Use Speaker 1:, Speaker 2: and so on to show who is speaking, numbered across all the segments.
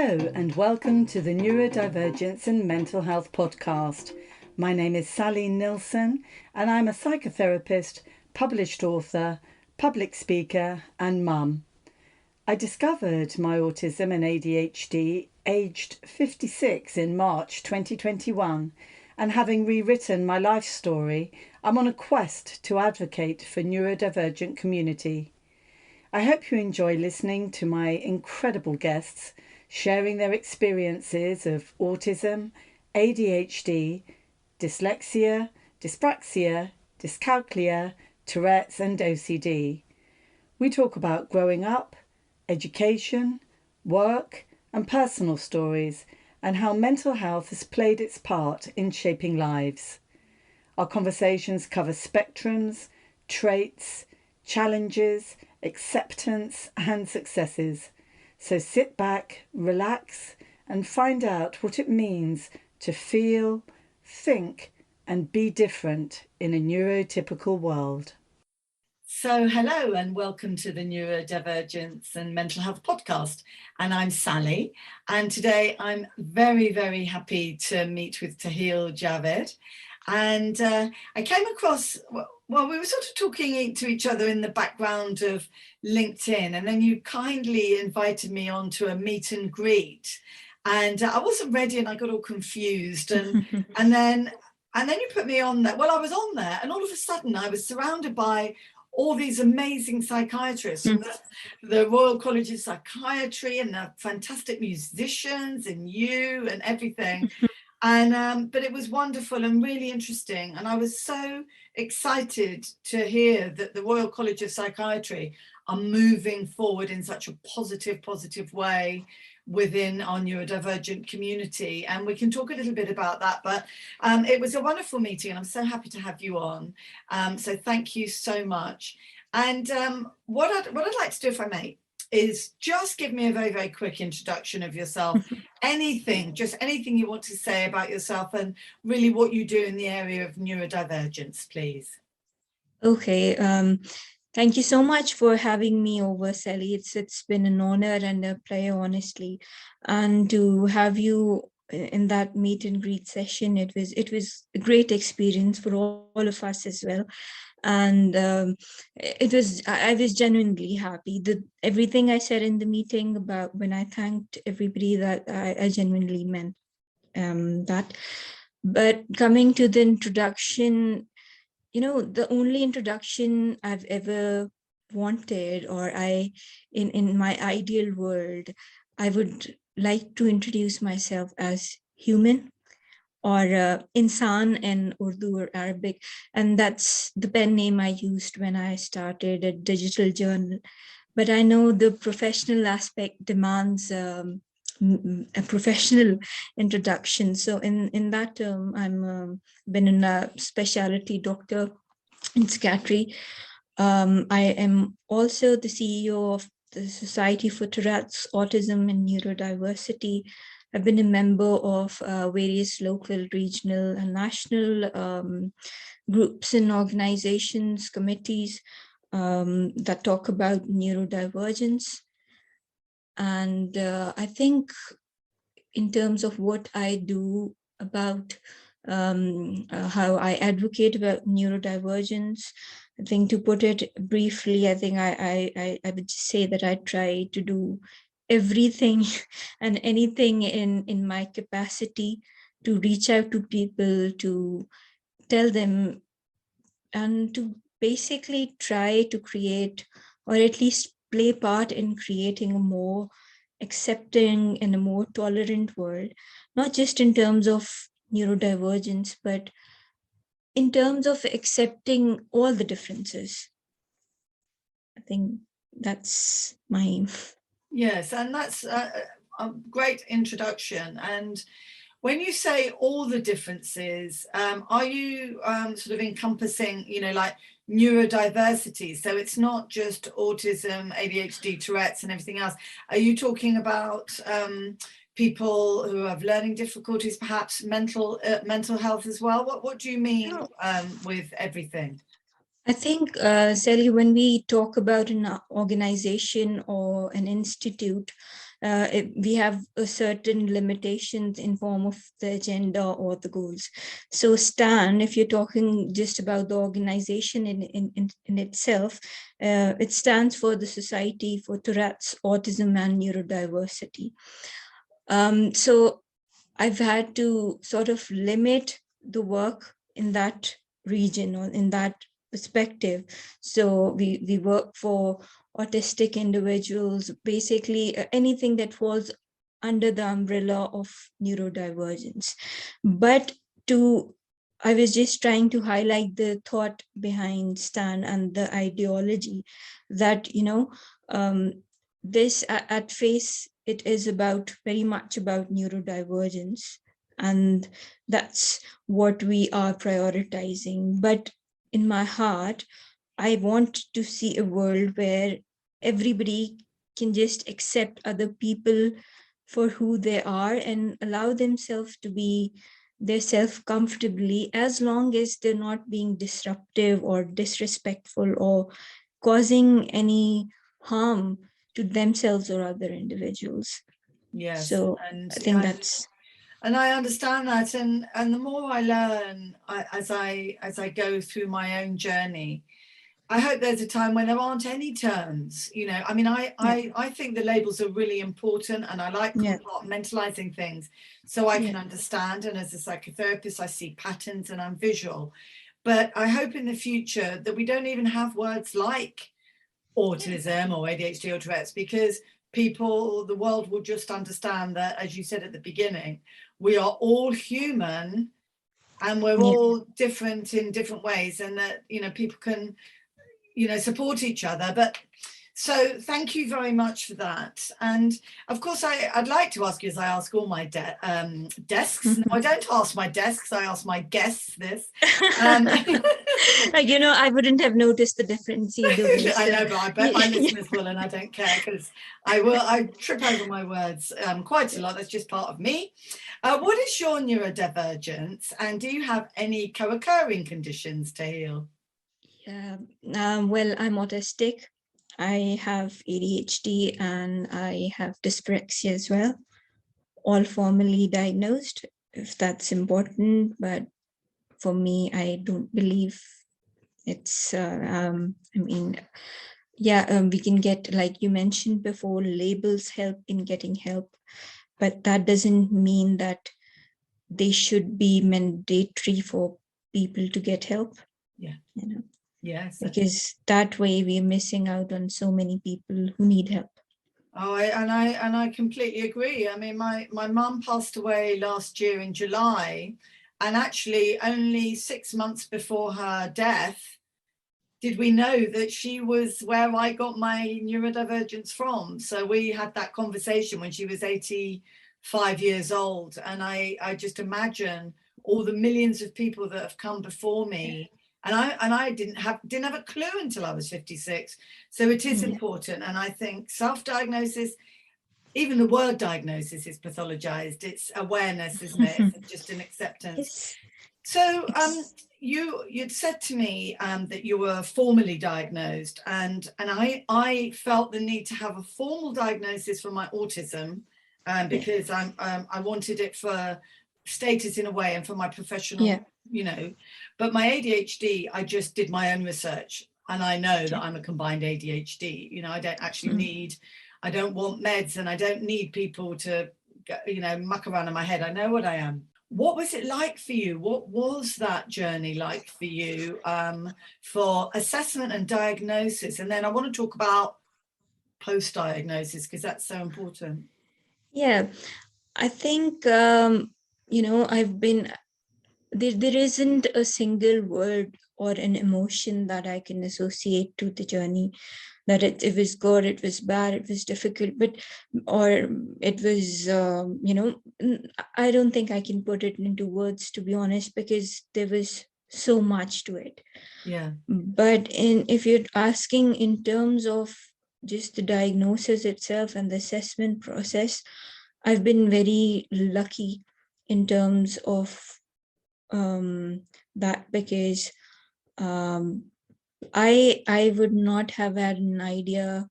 Speaker 1: Hello and welcome to the Neurodivergence and Mental Health podcast. My name is Sally Nilsson and I'm a psychotherapist, published author, public speaker and mum. I discovered my autism and ADHD aged 56 in March 2021, and having rewritten my life story, I'm on a quest to advocate for neurodivergent community. I hope you enjoy listening to my incredible guests sharing their experiences of autism, ADHD, dyslexia, dyspraxia, dyscalculia, Tourette's and OCD. We talk about growing up, education, work and personal stories, and how mental health has played its part in shaping lives. Our conversations cover spectrums, traits, challenges, acceptance and successes. So sit back, relax and find out what it means to feel, think and be different in a neurotypical world. So hello and welcome to the Neurodivergence and Mental Health podcast. And I'm Sally. And today I'm very, very happy to meet with Taheel Javed. And I came across, well, we were sort of talking to each other in the background of LinkedIn, and then you kindly invited me on to a meet and greet. And I wasn't ready and I got all confused. And then you put me on there. Well, I was on there and all of a sudden I was surrounded by all these amazing psychiatrists from the Royal College of Psychiatry and the fantastic musicians and you and everything. And but it was wonderful and really interesting, and I was so excited to hear that the Royal College of Psychiatry are moving forward in such a positive way within our neurodivergent community, and we can talk a little bit about that. But it was a wonderful meeting and I'm so happy to have you on, so thank you so much. And what I'd like to do, if I may, is just give me a very, very quick introduction of yourself. Anything you want to say about yourself and really what you do in the area of neurodivergence, please.
Speaker 2: Okay, thank you so much for having me over, Sally. It's been an honor and a pleasure, honestly. And to have you in that meet and greet session, it was a great experience for all of us as well. And I was genuinely happy that everything I said in the meeting about when I thanked everybody, that I genuinely meant that. But coming to the introduction, you know, the only introduction I've ever wanted, or in my ideal world, I would like to introduce myself as human, or insan in Urdu or Arabic. And that's the pen name I used when I started a digital journal. But I know the professional aspect demands a professional introduction. So in that term, I'm been a specialty doctor in psychiatry. I am also the CEO of the Society for Tourette's, Autism and Neurodiversity. I've been a member of various local, regional, and national groups and organizations, committees that talk about neurodivergence. And I think in terms of what I do about how I advocate about neurodivergence, I think, to put it briefly, I think I would say that I try to do everything and anything in my capacity to reach out to people, to tell them, and to basically try to create, or at least play part in creating a more accepting and a more tolerant world, not just in terms of neurodivergence, but in terms of accepting all the differences. I think that's my...
Speaker 1: Yes, and that's a great introduction. And when you say all the differences, are you sort of encompassing, you know, like neurodiversity? So it's not just autism, ADHD, Tourette's and everything else. Are you talking about people who have learning difficulties, perhaps mental health as well? What do you mean with everything?
Speaker 2: I think, Sally, when we talk about an organization or an institute, we have a certain limitations in form of the agenda or the goals. So STAN, if you're talking just about the organization in itself, it stands for the Society for Tourette's, Autism and Neurodiversity. So I've had to sort of limit the work in that region or in that perspective. So we work for autistic individuals, basically anything that falls under the umbrella of neurodivergence. But I was just trying to highlight the thought behind STAN and the ideology that, this at face, it is very much about neurodivergence, and that's what we are prioritizing. But in my heart, I want to see a world where everybody can just accept other people for who they are and allow themselves to be their self comfortably, as long as they're not being disruptive or disrespectful or causing any harm to themselves or other individuals.
Speaker 1: Yes.
Speaker 2: So
Speaker 1: And
Speaker 2: I think that's...
Speaker 1: And I understand that, and the more I learn as I go through my own journey, I hope there's a time when there aren't any terms. I mean, I think the labels are really important, and I like compartmentalizing things so I can understand. And as a psychotherapist, I see patterns and I'm visual. But I hope in the future that we don't even have words like autism or ADHD or Tourette's, because the world will just understand that, as you said at the beginning, we are all human and we're all different in different ways, and that, people can, support each other. But so thank you very much for that. And of course, I'd like to ask you, as I ask all my desks. No, I don't ask my desks, I ask my guests this.
Speaker 2: I wouldn't have noticed the difference either way.
Speaker 1: I know, but I bet my listeners will, and I don't care, because I trip over my words quite a lot. That's just part of me. What is your neurodivergence, and do you have any co-occurring conditions, Taheel?
Speaker 2: Well, I'm autistic. I have ADHD and I have dyspraxia as well, all formally diagnosed, if that's important. But for me, I don't believe it's, we can get, like you mentioned before, labels help in getting help, but that doesn't mean that they should be mandatory for people to get help.
Speaker 1: Yes,
Speaker 2: because that way we're missing out on so many people who need help.
Speaker 1: Oh, I completely agree. I mean, my mum passed away last year in July, and actually only 6 months before her death did we know that she was where I got my neurodivergence from. So we had that conversation when she was 85 years old, and I just imagine all the millions of people that have come before me. And I didn't have a clue until I was 56. So it is important. And I think self-diagnosis, even the word diagnosis, is pathologized. It's awareness, isn't it? It's just an acceptance. So you'd said to me that you were formally diagnosed, and I felt the need to have a formal diagnosis for my autism because I wanted it for status in a way and for my professional, but my ADHD, I just did my own research, and I know that I'm a combined ADHD. I don't actually I don't want meds, and I don't need people to, muck around in my head. I know what I am. What was it like for you? What was that journey like for you for assessment and diagnosis? And then I want to talk about post-diagnosis, because that's so important.
Speaker 2: Yeah, I think, I've been... There isn't a single word or an emotion that I can associate to the journey, that it was good, it was bad, it was difficult, or it was, I don't think I can put it into words, to be honest, because there was so much to it.
Speaker 1: Yeah.
Speaker 2: But if you're asking in terms of just the diagnosis itself and the assessment process, I've been very lucky in terms of that, because I would not have had an idea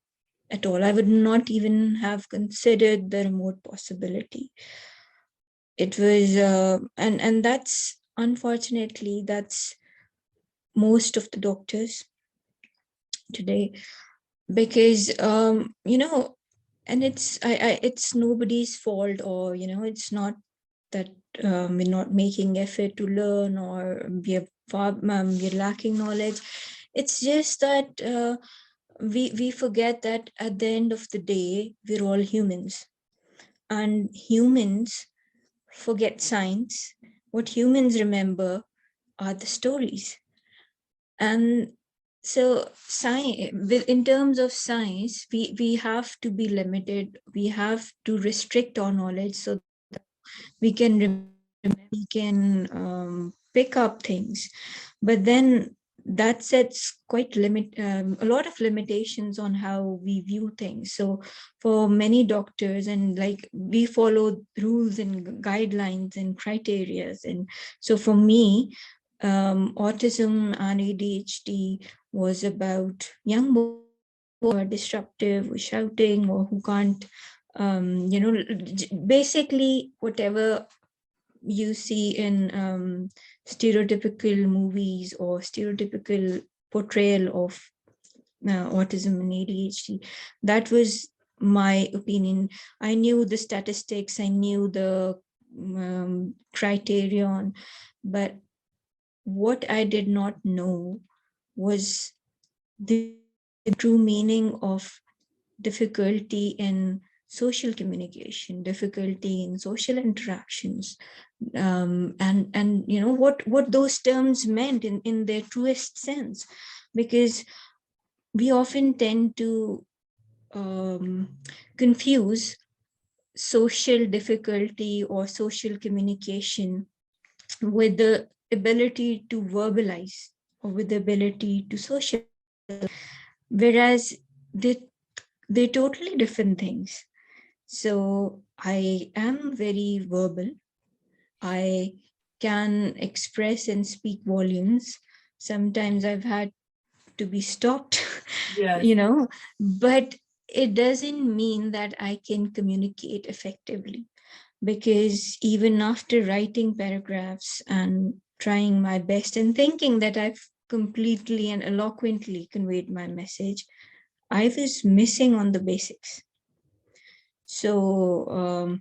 Speaker 2: at all. I would not even have considered the remote possibility. It was, and that's, unfortunately, that's most of the doctors today, because, and it's nobody's fault, or, it's not that we're not making effort to learn, or we're lacking knowledge. It's just that we forget that at the end of the day, we're all humans, and humans forget science. What humans remember are the stories. And so in terms of science, we have to be limited. We have to restrict our knowledge so that we can pick up things. But then that sets a lot of limitations on how we view things. So for many doctors, and like, we follow rules and guidelines and criterias. And so for me, autism and ADHD was about young boys who are disruptive, or shouting, or who can't, basically whatever you see in stereotypical movies, or stereotypical portrayal of autism and ADHD. That was my opinion. I knew the statistics, I knew the criterion, but what I did not know was the true meaning of difficulty in social communication, difficulty in social interactions, and what those terms meant in their truest sense. Because we often tend to confuse social difficulty or social communication with the ability to verbalize, or with the ability to socialize, whereas they're totally different things. So I am very verbal. I can express and speak volumes. Sometimes I've had to be stopped,
Speaker 1: Yes.
Speaker 2: But it doesn't mean that I can communicate effectively, because even after writing paragraphs and trying my best and thinking that I've completely and eloquently conveyed my message, I was missing on the basics. So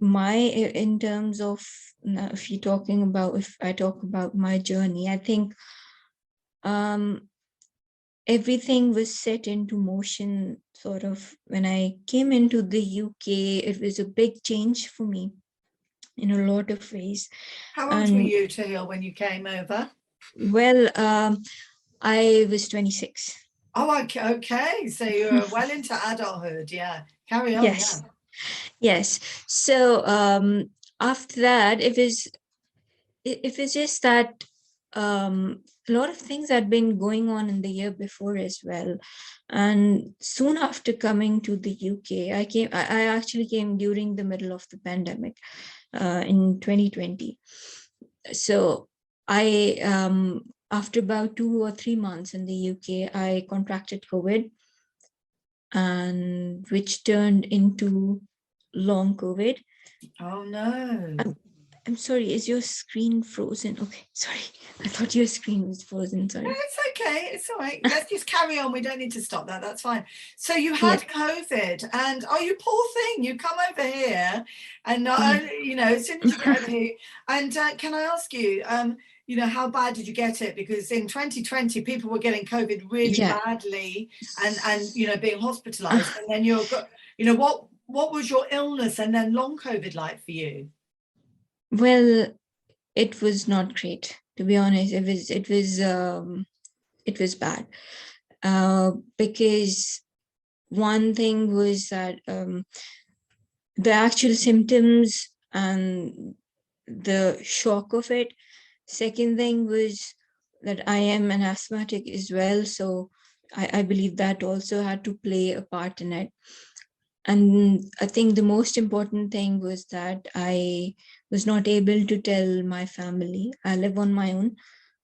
Speaker 2: in terms of, if I talk about my journey, I think everything was set into motion sort of when I came into the UK. It was a big change for me in a lot of ways.
Speaker 1: How old were you, Taheel, when you came over?
Speaker 2: Well, I was 26.
Speaker 1: Oh, okay. So you're well into adulthood. Yeah. Carry on.
Speaker 2: Yes. Yeah. Yes. So after that, it was just that a lot of things had been going on in the year before as well. And soon after coming to the UK, I actually came during the middle of the pandemic in 2020. So I, after about 2 or 3 months in the UK, I contracted COVID, and which turned into long COVID.
Speaker 1: Oh no.
Speaker 2: I'm sorry, is your screen frozen? Okay, sorry. I thought your screen was frozen, sorry.
Speaker 1: No, it's okay. It's all right. Let's just carry on. We don't need to stop that. That's fine. So you had COVID, and oh, you poor thing. You come over here, and as soon as you get over here, and can I ask you, how bad did you get it? Because in 2020, people were getting COVID really badly, and being hospitalized. And then what was your illness and then long COVID like for you?
Speaker 2: Well, it was not great, to be honest. It was bad, because one thing was that the actual symptoms and the shock of it. Second thing was that I am an asthmatic as well, so I believe that also had to play a part in it. And I think the most important thing was that I was not able to tell my family. I live on my own,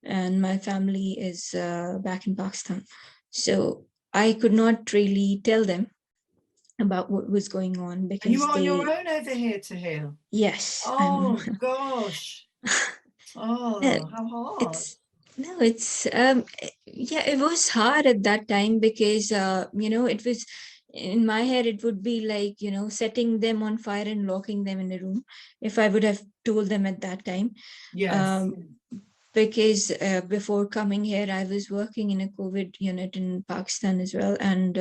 Speaker 2: and my family is back in Pakistan. So I could not really tell them about what was going on because
Speaker 3: and you were on your own over here, Taheel?
Speaker 2: Yes.
Speaker 3: Oh gosh. Oh, how hard.
Speaker 2: It was hard at that time because it was in my head, it would be like, setting them on fire and locking them in a room if I would have told them at that time.
Speaker 3: Yes.
Speaker 2: Because before coming here, I was working in a COVID unit in Pakistan as well, and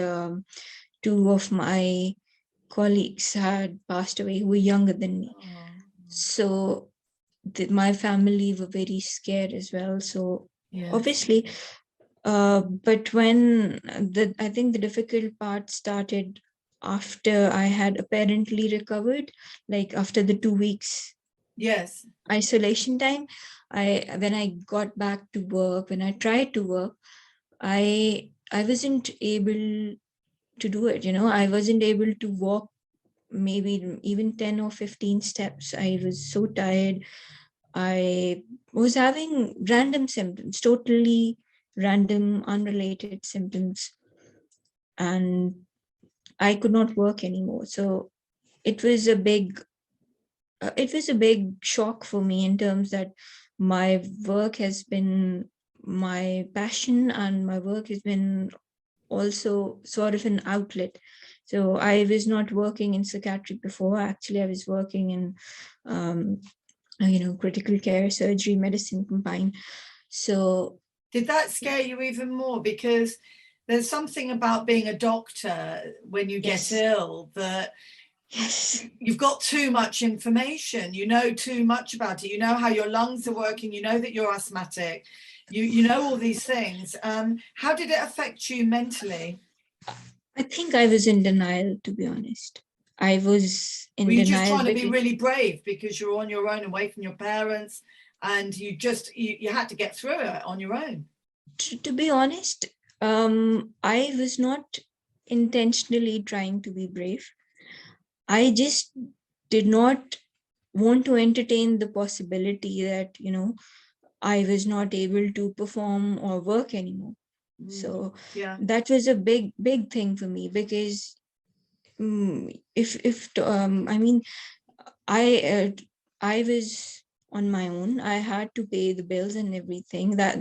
Speaker 2: two of my colleagues had passed away who were younger than me. So my family were very scared as well. So obviously, but when I think the difficult part started after I had apparently recovered, like after the 2 weeks isolation time. When I got back to work, when I tried to work, I wasn't able to do it. I wasn't able to walk maybe even 10 or 15 steps. I was so tired. I was having random symptoms, totally random, unrelated symptoms, and I could not work anymore. So it was a big shock for me in terms that my work has been my passion, and my work has been also sort of an outlet. So I was not working in psychiatric before. Actually, I was working in critical care, surgery, medicine combined. So
Speaker 3: did that scare you even more? Because there's something about being a doctor when you get ill that you've got too much information, you know too much about it, you know how your lungs are working, you know that you're asthmatic, you know all these things. How did it affect you mentally?
Speaker 2: I think I was in denial, to be honest. I was in denial.
Speaker 3: Were you just trying to be really brave because you're on your own, away from your parents, and you had to get through it on your own?
Speaker 2: To be honest, I was not intentionally trying to be brave. I just did not want to entertain the possibility that, I was not able to perform or work anymore. So that was a big thing for me, because I was on my own. I had to pay the bills and everything. That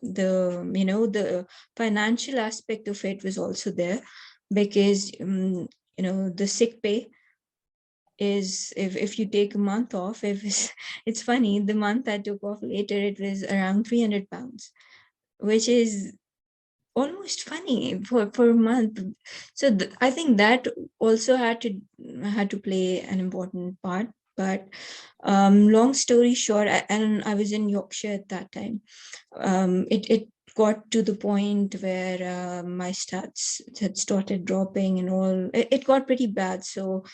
Speaker 2: the financial aspect of it was also there, because the sick pay is, if you take a month off, it's funny, the month I took off later, it was around £300, which is almost funny for a month. So I think that also had to play an important part. But long story short, I was in Yorkshire at that time. It got to the point where my stats had started dropping and all. It got pretty bad. So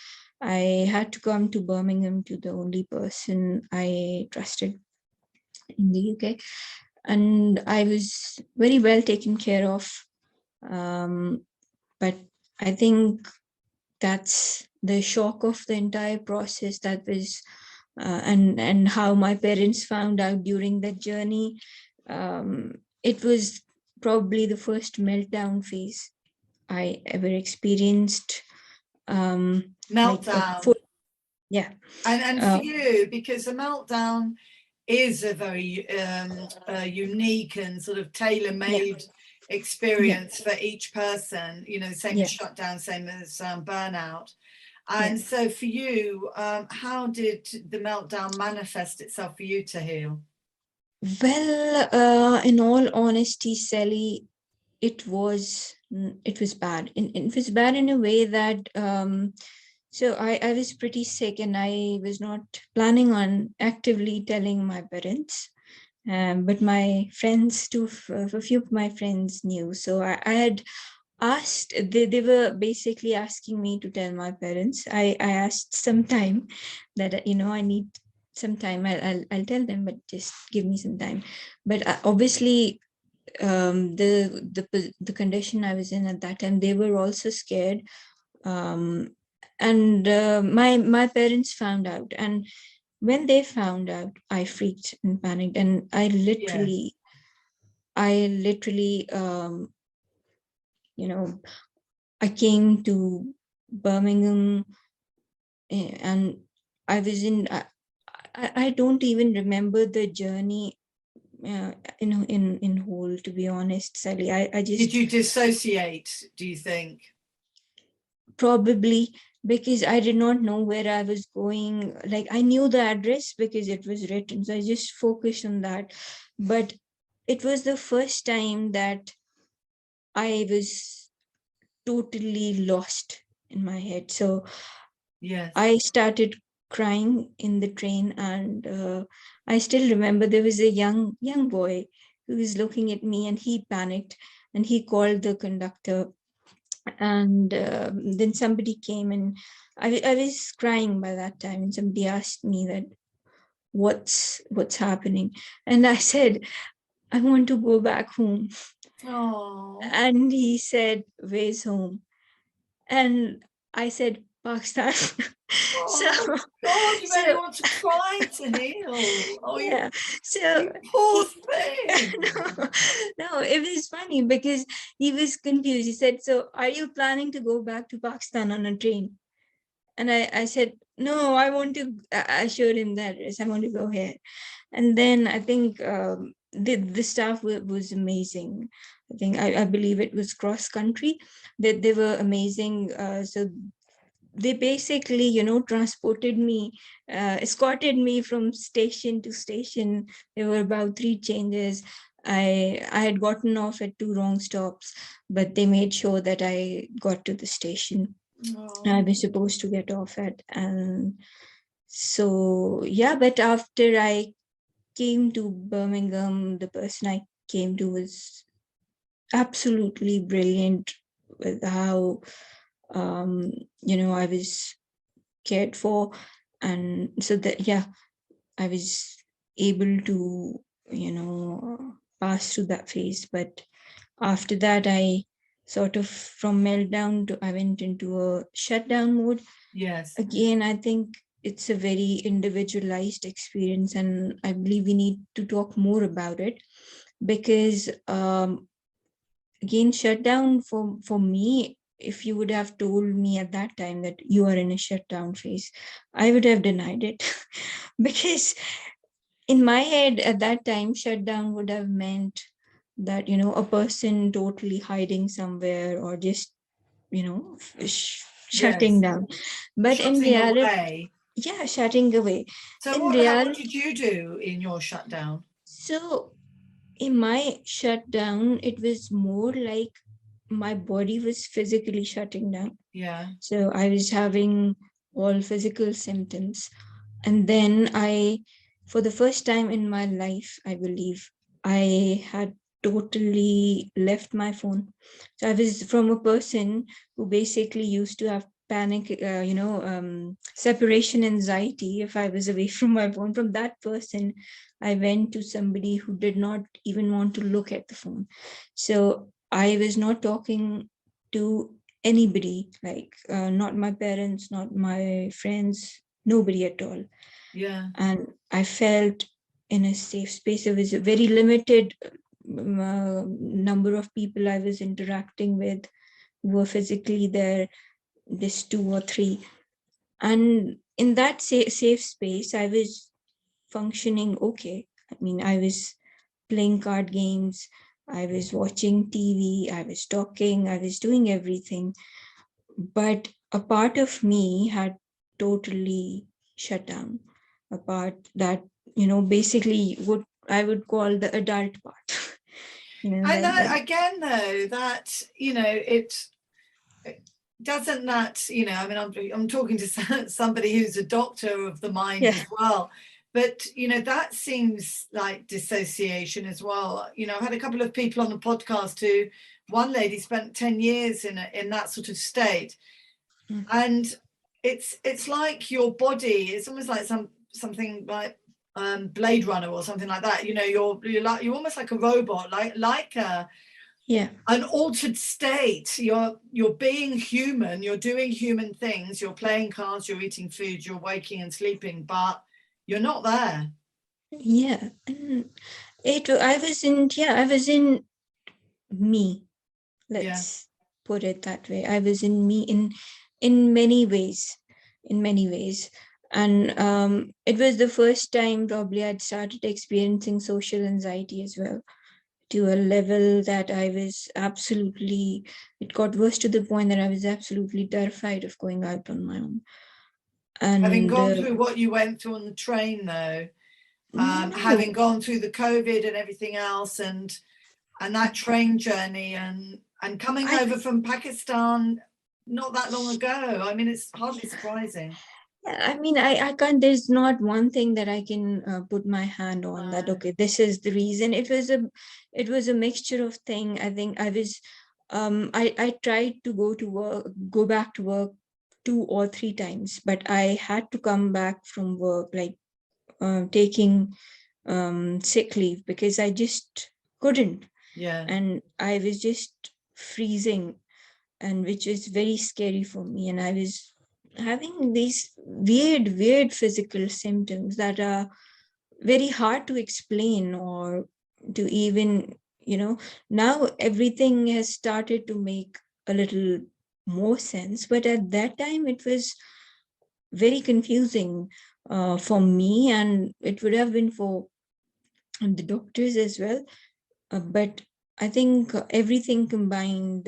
Speaker 2: I had to come to Birmingham to the only person I trusted in the UK. And I was very well taken care of. But I think that's the shock of the entire process. That was, and how my parents found out during that journey. It was probably the first meltdown phase I ever experienced.
Speaker 3: Meltdown.
Speaker 2: Yeah.
Speaker 3: And for you, because the meltdown is a very unique and sort of tailor-made experience for each person, same as shutdown, same as burnout. And so for you, how did the meltdown manifest itself for you, Taheel?
Speaker 2: Well, in all honesty, Sally, it was bad. It was bad in a way that so I was pretty sick, and I was not planning on actively telling my parents. But my friends, a few of my friends knew. So I had asked, they were basically asking me to tell my parents. I asked some time that, I need some time. I'll tell them, but just give me some time. But obviously, the condition I was in at that time, they were also scared. And my parents found out, and when they found out, I freaked and panicked, and I literally I came to Birmingham, and I was in, I don't even remember the journey in whole, to be honest, Sally. I just...
Speaker 3: Did you dissociate, do you think?
Speaker 2: Probably, because I did not know where I was going. Like, I knew the address because it was written, so I just focused on that. But it was the first time that I was totally lost in my head. So
Speaker 3: yes,
Speaker 2: I started crying in the train, and I still remember there was a young boy who was looking at me, and he panicked and he called the conductor, and then somebody came, and I was crying by that time, and somebody asked me that what's happening, and I said, I want to go back home.
Speaker 3: oh.
Speaker 2: And he said, where's home? And I said, Pakistan.
Speaker 3: Oh, God, you made me want to cry, Taheel. Oh,
Speaker 2: yeah.
Speaker 3: You poor thing.
Speaker 2: No, it was funny because he was confused. He said, so are you planning to go back to Pakistan on a train? And I said, no, I want to. I showed him that I want to go here. And then I think the staff was amazing. I think I believe it was cross country, that they were amazing. So they basically, transported me, escorted me from station to station. There were about 3 changes. I had gotten off at 2 wrong stops, but they made sure that I got to the station I was supposed to get off at. And so, yeah, but after I came to Birmingham, the person I came to was absolutely brilliant with how, I was cared for. And so that, yeah, I was able to, pass through that phase. But after that, I sort of, from meltdown I went into a shutdown mode.
Speaker 3: Yes.
Speaker 2: Again, I think it's a very individualized experience, and I believe we need to talk more about it, because again, shutdown for me, if you would have told me at that time that you are in a shutdown phase, I would have denied it. Because in my head at that time, shutdown would have meant that, a person totally hiding somewhere, or just, shutting down. But
Speaker 3: shutting
Speaker 2: in reality,
Speaker 3: away.
Speaker 2: Yeah, shutting away.
Speaker 3: So what did you do in your shutdown?
Speaker 2: So in my shutdown, it was more like my body was physically shutting down.
Speaker 3: Yeah.
Speaker 2: So I was having all physical symptoms. And then for the first time in my life, I believe, I had totally left my phone. So I was from a person who basically used to have panic, separation anxiety if I was away from my phone. From that person, I went to somebody who did not even want to look at the phone. So I was not talking to anybody, like not my parents, not my friends, nobody at all.
Speaker 3: Yeah.
Speaker 2: And I felt in a safe space. There was a very limited number of people I was interacting with who were physically there, just 2 or 3. And in that safe space, I was functioning okay. I mean, I was playing card games, I was watching TV, I was talking, I was doing everything. But a part of me had totally shut down. A part that, basically what I would call the adult part.
Speaker 3: And that, again, though, that, it doesn't that, I mean, I'm talking to somebody who's a doctor of the mind as well. But, that seems like dissociation as well. I had a couple of people on the podcast who, one lady spent 10 years in that sort of state. And it's like your body, it's almost like something like Blade Runner or something like that. You're almost like a robot, like an altered state. You're being human, you're doing human things, you're playing cards, you're eating food, you're waking and sleeping, but you're not there.
Speaker 2: Yeah. I was in me. put it that way. I was in many ways, and it was the first time probably I'd started experiencing social anxiety as well, to a level that I was absolutely, it got worse to the point that I was absolutely terrified of going out on my own. And
Speaker 3: having gone through what you went through on the train, though, having gone through the COVID and everything else, and that train journey, and coming over from Pakistan not that long ago, I mean, it's hardly surprising.
Speaker 2: I mean, I can't, there's not one thing that I can put my hand on that, okay, this is the reason. It was a mixture of things. I think I was, I tried to go back to work 2 or 3 times, but I had to come back from work, like taking sick leave, because I just couldn't.
Speaker 3: Yeah.
Speaker 2: And I was just freezing, and which is very scary for me. And I was having these weird physical symptoms that are very hard to explain or to even, now everything has started to make a little more sense. But at that time, it was very confusing for me, and it would have been for the doctors as well. But I think everything combined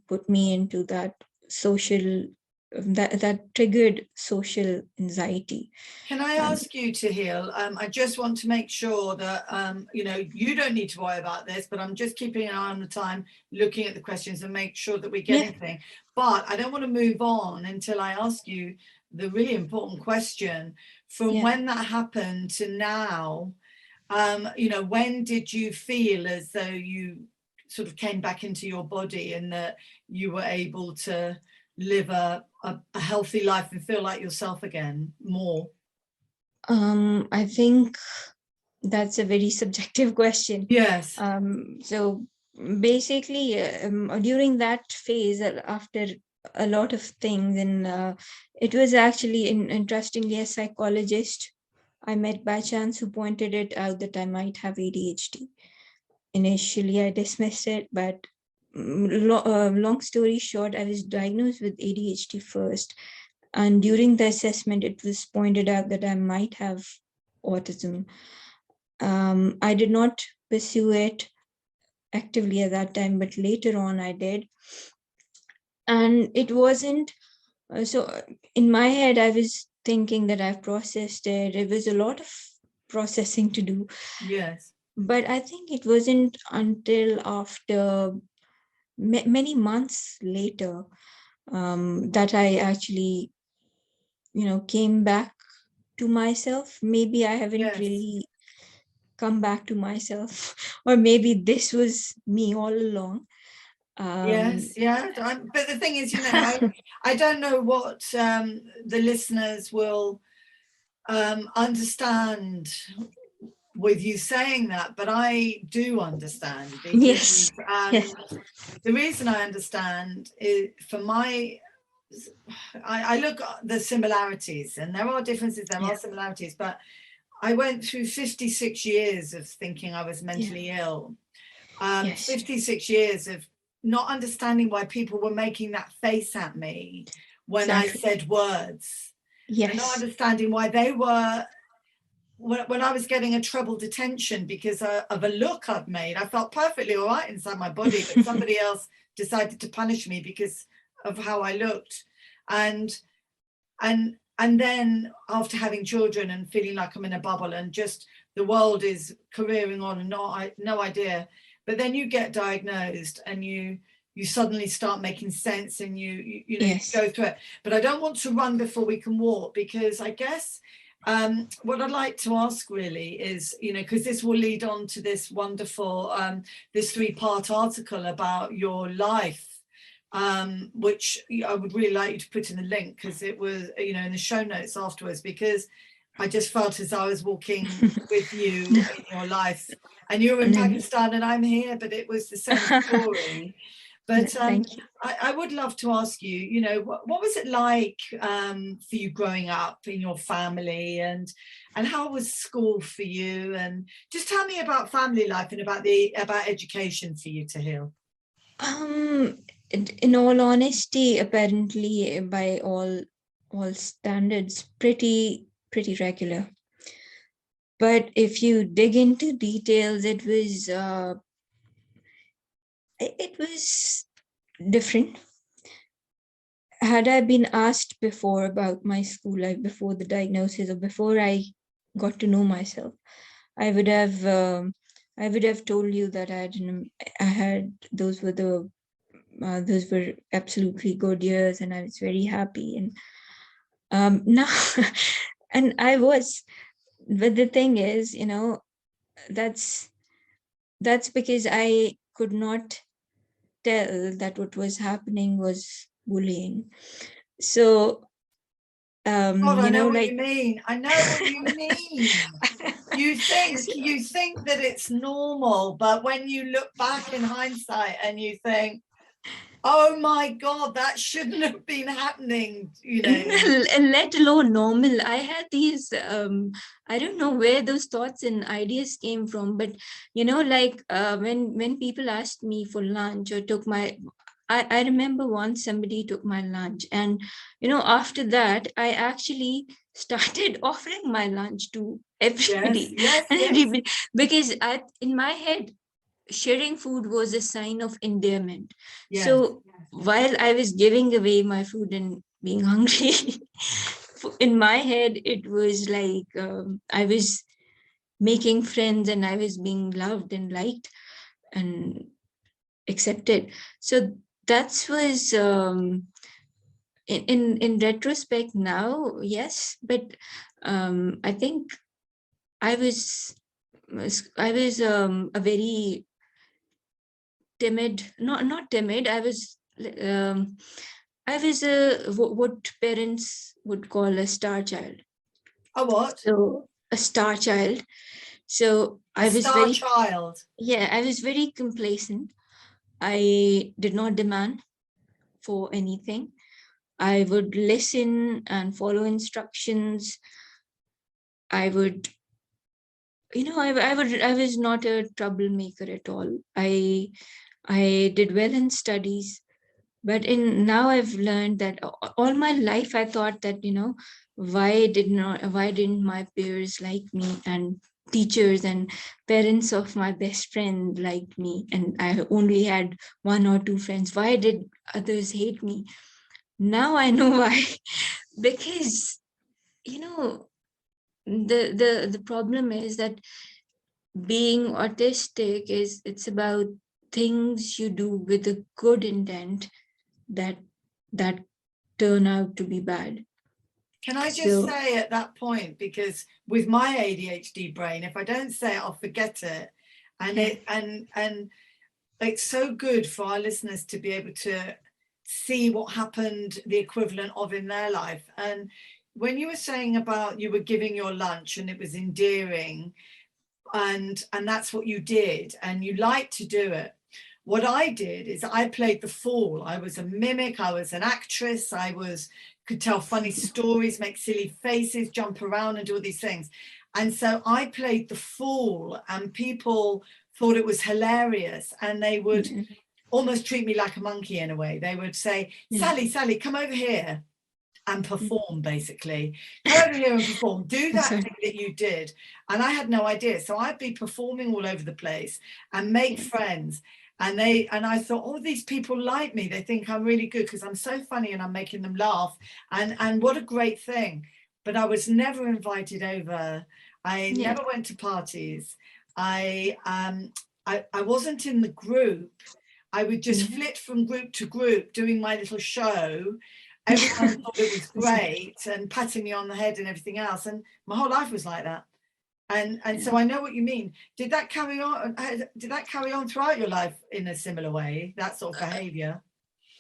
Speaker 2: put me into that social, that triggered social anxiety.
Speaker 3: Can I ask you, Taheel, I just want to make sure that, you don't need to worry about this, but I'm just keeping an eye on the time, looking at the questions and make sure that we get anything. But I don't want to move on until I ask you the really important question. From when that happened to now, when did you feel as though you sort of came back into your body and that you were able to live a healthy life and feel like yourself again more?
Speaker 2: I think that's a very subjective question.
Speaker 3: Yes.
Speaker 2: So basically, during that phase, after a lot of things, and it was actually, interestingly, a psychologist I met by chance who pointed it out that I might have ADHD. Initially, I dismissed it, but long story short, I was diagnosed with ADHD first. And during the assessment, it was pointed out that I might have autism. I did not pursue it actively at that time, but later on I did. And it wasn't, so in my head, I was thinking that I've processed it. It was a lot of processing to do.
Speaker 3: Yes.
Speaker 2: But I think it wasn't until after many months later that I actually, came back to myself. Maybe I haven't really come back to myself, or maybe this was me all along.
Speaker 3: But the thing is, I don't know what the listeners will understand with you saying that, but I do understand. Because, the reason I understand is I look at the similarities, and there are differences, there are similarities, but I went through 56 years of thinking I was mentally ill. 56 years of not understanding why people were making that face at me when I said words. And not understanding why they were, when I was getting a troubled attention because of a look I've made. I felt perfectly all right inside my body, but somebody else decided to punish me because of how I looked. And then after having children and feeling like I'm in a bubble and just the world is careering on and no idea. But then you get diagnosed and you suddenly start making sense, and you go through it. But I don't want to run before we can walk, because I guess what I'd like to ask really is, because this will lead on to this wonderful, this 3-part article about your life, which I would really like you to put in the link, because it was, in the show notes afterwards, because I just felt as I was walking with you in your life, and you're in Pakistan and I'm here, but it was the same story. But I would love to ask you, what was it like for you growing up in your family, and how was school for you? And just tell me about family life and about education for you, Taheel.
Speaker 2: in all honesty, apparently by all standards, pretty regular. But if you dig into details, it was different. Had I been asked before about my school life, before the diagnosis or before I got to know myself, I would have told you that those were absolutely good years, and I was very happy. And now, and I was, but the thing is, that's because I could not tell that what was happening was bullying. So,
Speaker 3: God, I know what you mean. I know what you mean. You think that it's normal, but when you look back in hindsight and you think, oh my God, that shouldn't have been happening,
Speaker 2: Let alone normal. I had these, I don't know where those thoughts and ideas came from, but, when people asked me for lunch or took I remember once somebody took my lunch, and, after that, I actually started offering my lunch to everybody.
Speaker 3: Yes.
Speaker 2: Because in my head, sharing food was a sign of endearment.
Speaker 3: Yes.
Speaker 2: So while I was giving away my food and being hungry, in my head, it was like I was making friends and I was being loved and liked and accepted. So that was in retrospect now, yes, but I think I was a very timid, not timid. I was what parents would call a star child.
Speaker 3: A what?
Speaker 2: So a star child. So I was
Speaker 3: very child.
Speaker 2: Yeah, I was very complacent. I did not demand for anything. I would listen and follow instructions. I would, I was not a troublemaker at all. I did well in studies, but now I've learned that all my life I thought that, why didn't my peers like me, and teachers and parents of my best friend like me, and I only had one or two friends. Why did others hate me? Now I know why. Because, the problem is that being autistic it's about things you do with a good intent that turn out to be bad.
Speaker 3: Can I just say at that point, because with my ADHD brain, if I don't say it, I'll forget it. And it's so good for our listeners to be able to see what happened, the equivalent of in their life. And when you were saying about you were giving your lunch and it was endearing, and that's what you did, and you liked to do it. What I did is I played the fool. I was a mimic. I was an actress. Could tell funny stories, make silly faces, jump around and do all these things. And so I played the fool, and people thought it was hilarious, and they would almost treat me like a monkey in a way. They would say, Sally, come over here and perform, basically. Go over here and perform. Do that thing that you did. And I had no idea. So I'd be performing all over the place and make friends. And I thought, oh, these people like me. They think I'm really good because I'm so funny and I'm making them laugh. And what a great thing. But I was never invited over. I never went to parties. I wasn't in the group. I would just flit from group to group doing my little show. Everyone thought it was great and patting me on the head and everything else. And my whole life was like that. And so I know what you mean. Did that carry on? Throughout your life in a similar way, that sort of behavior?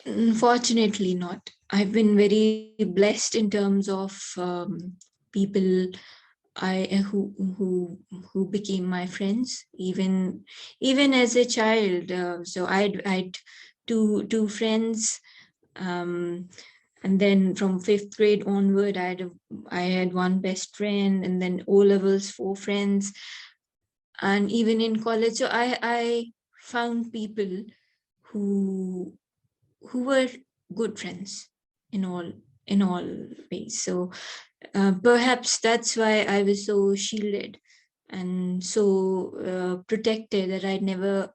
Speaker 2: Unfortunately not. I've been very blessed in terms of people who became my friends, even as a child. So I'd two friends, and then from 5th grade onward, I had one best friend, and then O levels 4 friends, and even in college. So I found people who who were good friends in all ways. So perhaps that's why I was so shielded and so protected that I never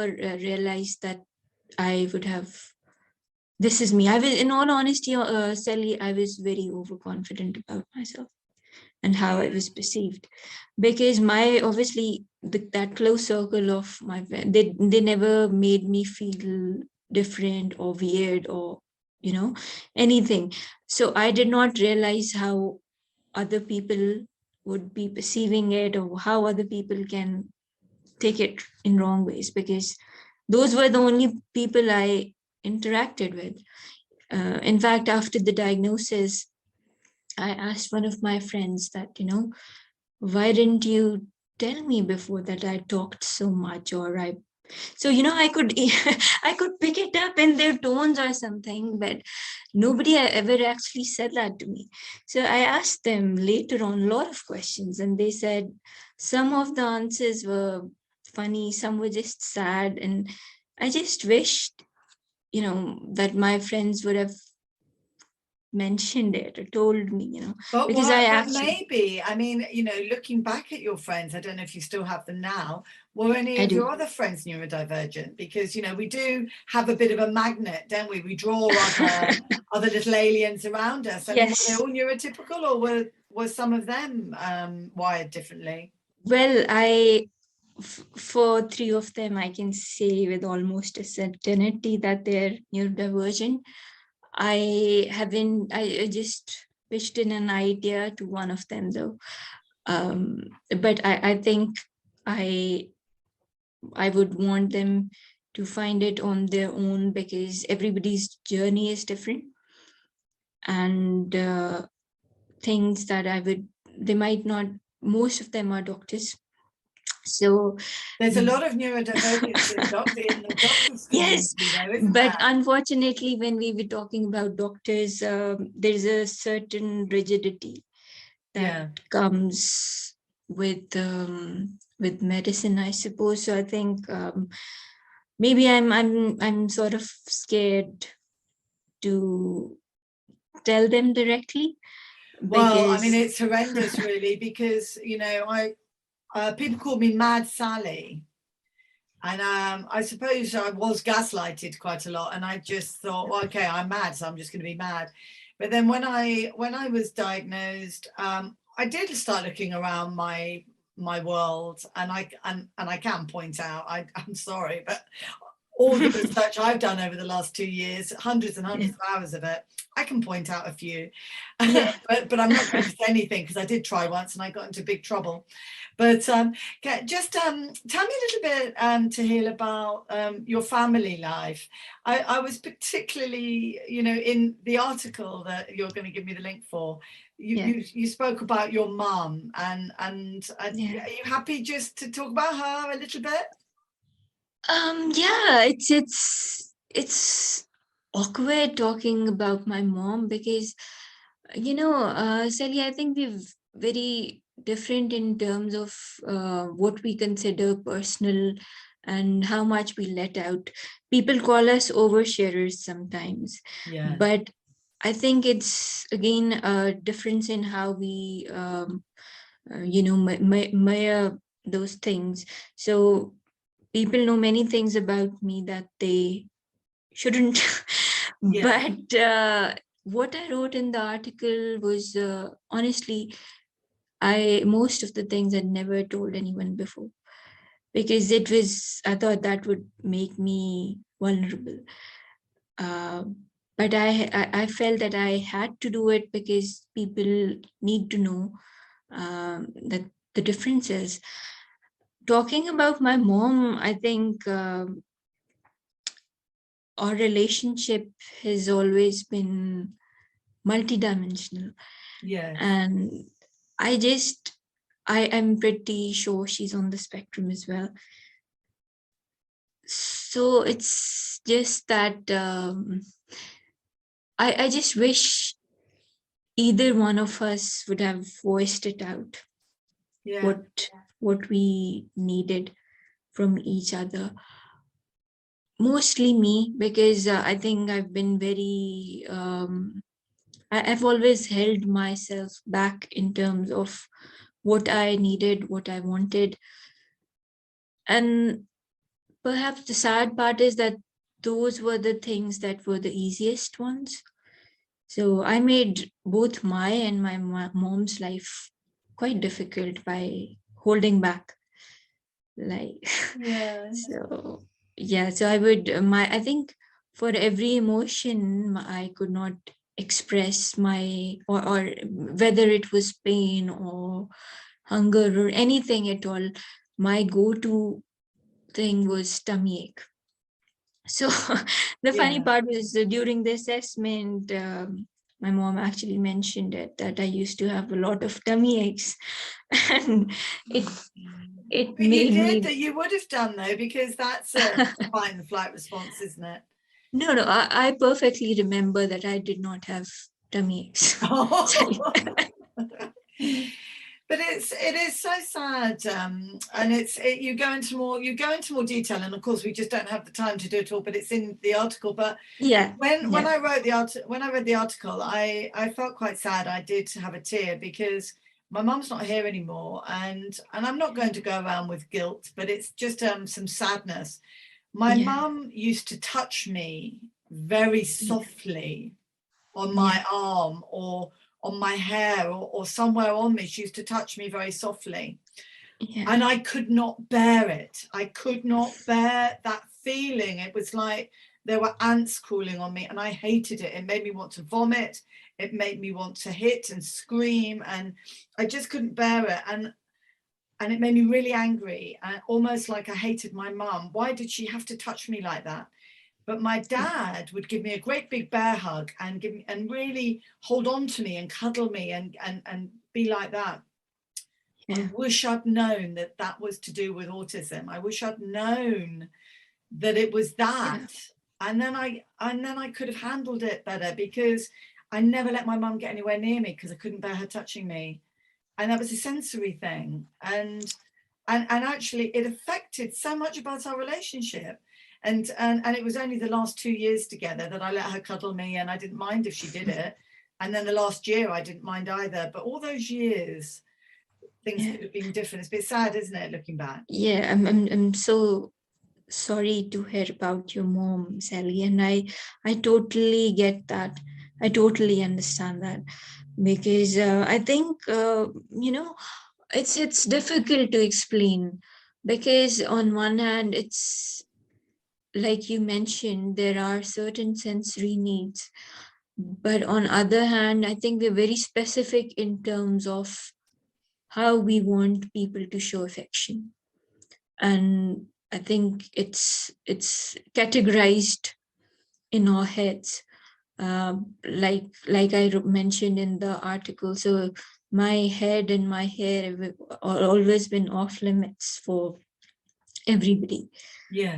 Speaker 2: realized that I would have. This is me. I was, in all honesty, Sally, I was very overconfident about myself and how I was perceived, because my obviously that close circle of my friends, they never made me feel different or weird or anything. So I did not realize how other people would be perceiving it, or how other people can take it in wrong ways, because those were the only people I interacted with. In fact, after the diagnosis, I asked one of my friends that, why didn't you tell me before that I talked so much, or I could I could pick it up in their tones or something, but nobody ever actually said that to me. So I asked them later on a lot of questions, and they said some of the answers were funny, some were just sad, and I just wished that my friends would have mentioned it or told me,
Speaker 3: But
Speaker 2: because
Speaker 3: but maybe, I mean, looking back at your friends, I don't know if you still have them now, were any of your other friends neurodivergent? Because, we do have a bit of a magnet, don't we? We draw other little aliens around us. I mean, were they all neurotypical, or were some of them wired differently?
Speaker 2: Well, for 3 of them, I can say with almost a certainty that they're neurodivergent. I just pitched in an idea to one of them though. But I think I would want them to find it on their own, because everybody's journey is different. And things that they might not, most of them are doctors. So
Speaker 3: there's a lot of neurodivergence in the doctor's
Speaker 2: yes,
Speaker 3: though,
Speaker 2: but unfortunately, when we were talking about doctors, there's a certain rigidity that comes with medicine, I suppose. So I think maybe I'm sort of scared to tell them directly.
Speaker 3: Well, I mean, it's horrendous, really, because people call me Mad Sally, and I suppose I was gaslighted quite a lot, and I just thought, well, okay, I'm mad, so I'm just going to be mad. But then when I was diagnosed, I did start looking around my world, and I can point out, I'm sorry, but all the research I've done over the last 2 years, hundreds and hundreds of hours of it, I can point out a few, but I'm not going to say anything, because I did try once and I got into big trouble. But just tell me a little bit, Taheel, about your family life. I was particularly, in the article that you're going to give me the link for, you spoke about your mum, and are you happy just to talk about her a little bit?
Speaker 2: Yeah, it's awkward talking about my mom, because Sally, I think we're very different in terms of what we consider personal and how much we let out. People call us oversharers sometimes, but I think it's again a difference in how we measure those things. So people know many things about me that they shouldn't. But what I wrote in the article was honestly, most of the things I'd never told anyone before, because I thought that would make me vulnerable. But I felt that I had to do it, because people need to know that the differences. Talking about my mom, I think our relationship has always been multidimensional. And I am pretty sure she's on the spectrum as well. So it's just that I just wish either one of us would have voiced it out, what we needed from each other. mostly me, because I think I've been very, I've always held myself back in terms of what I needed, what I wanted. And perhaps the sad part is that those were the things that were the easiest ones. So I made both my and my mom's life quite difficult by holding back. Like, so yeah, so I would, I think for every emotion I could not express my, or whether it was pain or hunger or anything at all, my go-to thing was tummy ache. So the funny part was during the assessment, my mom actually mentioned it, that I used to have a lot of tummy aches, and it
Speaker 3: but
Speaker 2: made
Speaker 3: you did
Speaker 2: me.
Speaker 3: that. You would have done though, because that's a fight and flight response, isn't it?
Speaker 2: No, I perfectly remember that I did not have tummy aches.
Speaker 3: But it is so sad, and you go into more detail, and of course we just don't have the time to do it all. But it's in the article. But when I read the article, I felt quite sad. I did have a tear because my mum's not here anymore, and I'm not going to go around with guilt, but it's just some sadness. My mum used to touch me very softly on my arm or on my hair or somewhere on me. She used to touch me very softly. And I could not bear it. I could not bear that feeling. It was like there were ants crawling on me, and I hated it. It made me want to vomit. It made me want to hit and scream, and I just couldn't bear it. And it made me really angry, and almost like I hated my mum. Why did she have to touch me like that? But my dad would give me a great big bear hug and really hold on to me and cuddle me and be like that. I wish I'd known that that was to do with autism. I wish I'd known that it was that. And then I could have handled it better, because I never let my mum get anywhere near me because I couldn't bear her touching me. And that was a sensory thing. And actually it affected so much about our relationship. And it was only the last 2 years together that I let her cuddle me, and I didn't mind if she did it. And then the last year I didn't mind either. But all those years, things could have been different. It's a bit sad, isn't it, looking back?
Speaker 2: Yeah, I'm so sorry to hear about your mom, Sally, and I totally get that. I totally understand that, because I think it's difficult to explain, because on one hand, it's like you mentioned, there are certain sensory needs, but on other hand, I think we're very specific in terms of how we want people to show affection. And I think it's categorized in our heads, like I mentioned in the article. So my head and my hair have always been off limits for everybody.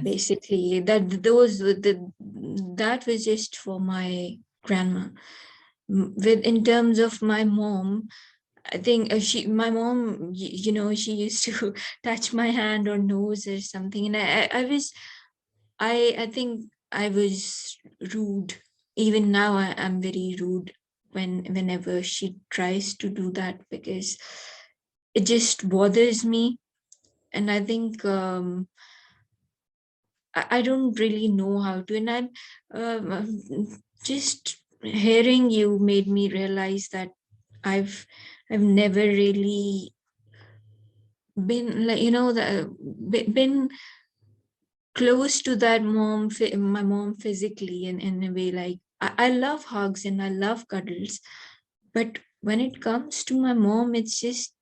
Speaker 2: Basically, that was just for my grandma. In terms of my mom, I think my mom, she used to touch my hand or nose or something, and I think I was rude. Even now, I'm very rude whenever she tries to do that, because it just bothers me, and I think I don't really know how to. And just hearing you made me realize that I've never really been been close to that my mom physically, in a way. Like I love hugs and I love cuddles, but when it comes to my mom, it's just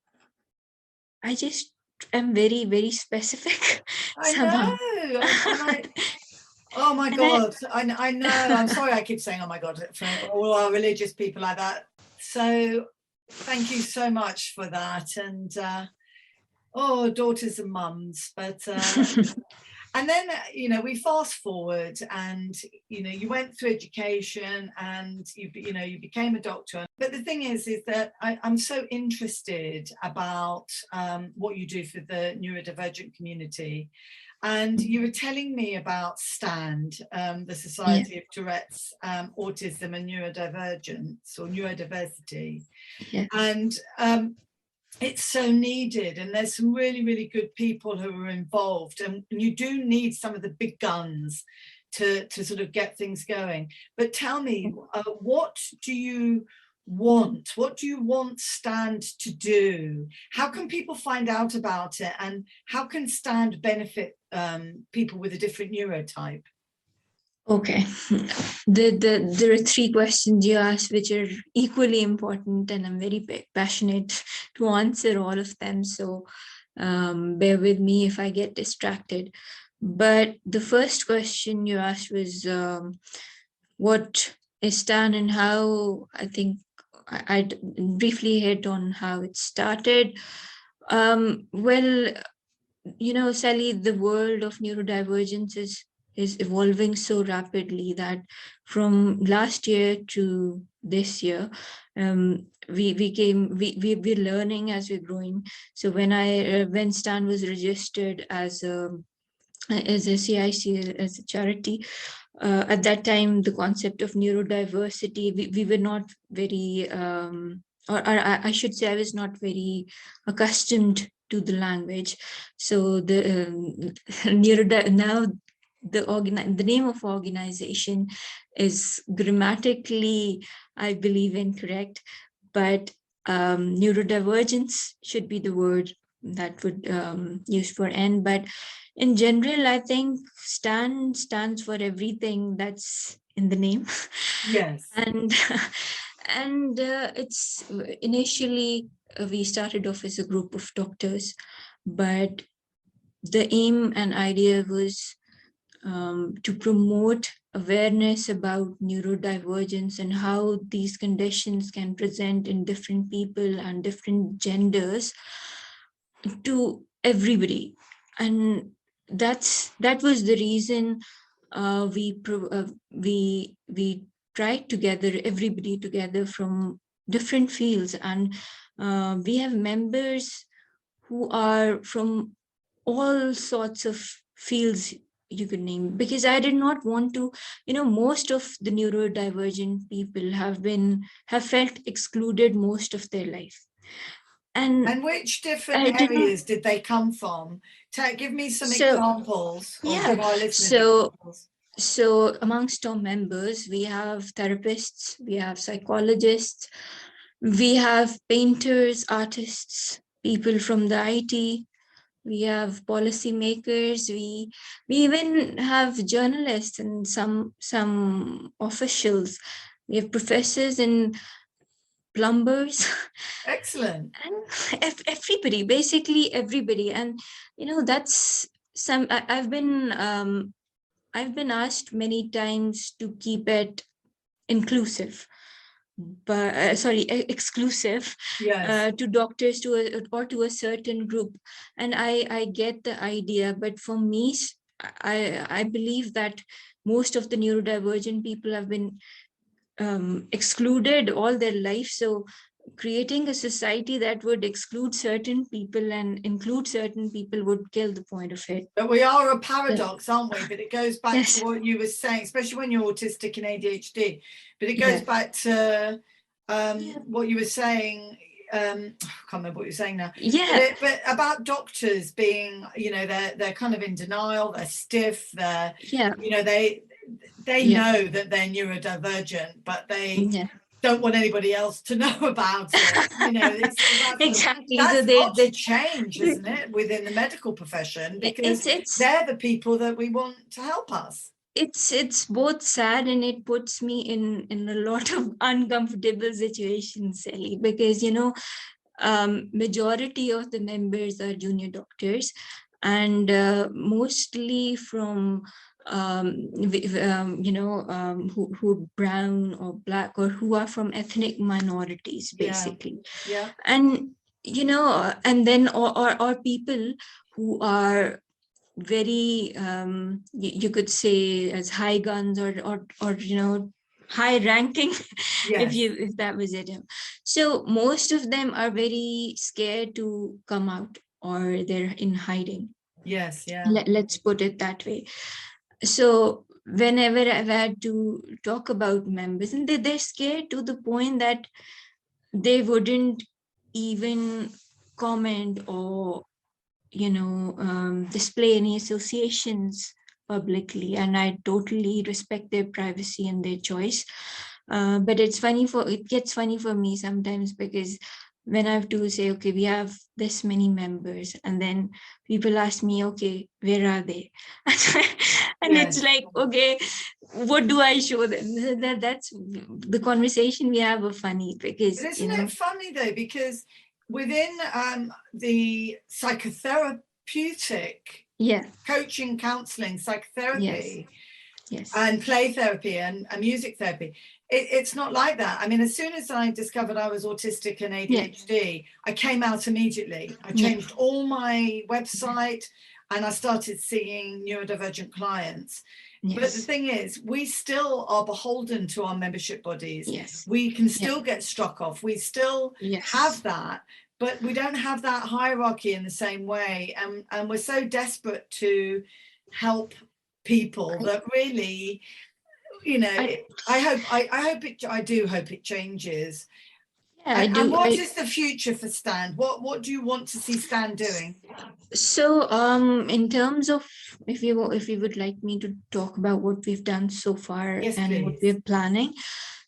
Speaker 2: I just am very, very specific.
Speaker 3: I know. Oh my God, I know. I'm sorry I keep saying, oh my God, for all our religious people like that. So thank you so much for that. And daughters and mums. But And then, you know, we fast forward and, you know, you went through education and you became a doctor. But the thing is that I'm so interested about what you do for the neurodivergent community. And you were telling me about STAND, the Society of Tourette's, Autism and Neurodivergence or Neurodiversity.
Speaker 2: Yeah.
Speaker 3: And it's so needed, and there's some really, really good people who are involved, and you do need some of the big guns to sort of get things going. But tell me, what do you want? What do you want STAND to do? How can people find out about it, and how can STAND benefit people with a different neurotype?
Speaker 2: Okay, there are three questions you asked, which are equally important, and I'm very passionate to answer all of them. So bear with me if I get distracted. But the first question you asked was what is STAN and how. I think I briefly hit on how it started. Well, you know, Sally, the world of neurodivergence is evolving so rapidly that from last year to this year, we're learning as we're growing. So when STAN was registered as a CIC, as a charity, at that time the concept of neurodiversity, we were not very or I should say I was not very accustomed to the language. So the now the name of organization is grammatically, I believe, incorrect, but neurodivergence should be the word that would use for N. But in general, I think STAN stands for everything that's in the name.
Speaker 3: Yes.
Speaker 2: And it's initially we started off as a group of doctors, but the aim and idea was to promote awareness about neurodivergence and how these conditions can present in different people and different genders to everybody. And that was the reason we tried to gather everybody together from different fields, and we have members who are from all sorts of fields you could name, because I did not want to, you know, most of the neurodivergent people have felt excluded most of their life.
Speaker 3: And which different areas did they come from? Give me some examples.
Speaker 2: Yeah. So amongst our members, we have therapists, we have psychologists, we have painters, artists, people from the IT, we have policymakers, we even have journalists and some officials. We have professors and plumbers.
Speaker 3: Excellent.
Speaker 2: And everybody, basically everybody. And you know, that's some I've been asked many times to keep it inclusive, but exclusive.
Speaker 3: Yes.
Speaker 2: To doctors, or to a certain group. And I get the idea, but for me, I believe that most of the neurodivergent people have been excluded all their life. So creating a society that would exclude certain people and include certain people would kill the point of it.
Speaker 3: But we are a paradox, aren't we? But it goes back to what you were saying, especially when you're autistic and ADHD. But it goes back to what you were saying. I can't remember what you're saying now.
Speaker 2: Yeah.
Speaker 3: But about doctors being, you know, they're kind of in denial. They're stiff. They're, you know, they know that they're neurodivergent, but they don't want anybody else to know about it. You know,
Speaker 2: exactly.
Speaker 3: That's got to change, isn't it, within the medical profession? Because they're the people that we want to help us.
Speaker 2: It's both sad, and it puts me in a lot of uncomfortable situations, Ellie, because, you know, majority of the members are junior doctors, and mostly from you know, who brown or black, or who are from ethnic minorities, basically.
Speaker 3: Yeah.
Speaker 2: And you know, and then or people who are very, you could say, as high guns or high ranking,
Speaker 3: Yes.
Speaker 2: if that was it. So most of them are very scared to come out, or they're in hiding.
Speaker 3: Yes, yeah.
Speaker 2: Let's put it that way. So whenever I've had to talk about members, and they're scared to the point that they wouldn't even comment or display any associations publicly, and I totally respect their privacy and their choice. But it gets funny for me sometimes, because when I have to say, okay, we have this many members, and then people ask me, okay, where are they? And
Speaker 3: Yes.
Speaker 2: it's like, okay, what do I show them? That's the conversation we have are funny, because
Speaker 3: But isn't it funny though, because within the psychotherapeutic coaching, counseling, psychotherapy, and play therapy and music therapy, it's not like that. I mean, as soon as I discovered I was autistic and ADHD, I came out immediately. I changed all my website and I started seeing neurodivergent clients. But the thing is, we still are beholden to our membership bodies. We can still get struck off. We still have that, but we don't have that hierarchy in the same way. And we're so desperate to help people that really, I do hope it changes. And what is the future for Stand? What do you want to see Stand doing?
Speaker 2: So in terms of, if you would like me to talk about what we've done so far, and what we're planning.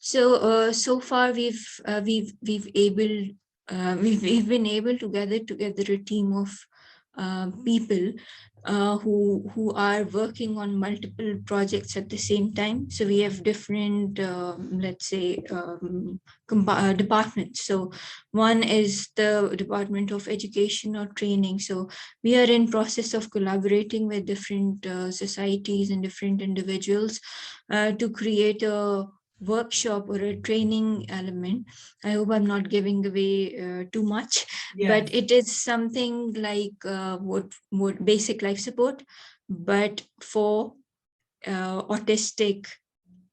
Speaker 2: So so far we've been able to gather together a team of people who are working on multiple projects at the same time. So we have different, let's say, departments. So one is the Department of Education or Training. So we are in process of collaborating with different societies and different individuals to create a workshop or a training element. I hope I'm not giving away too much, but it is something like what basic life support, but for autistic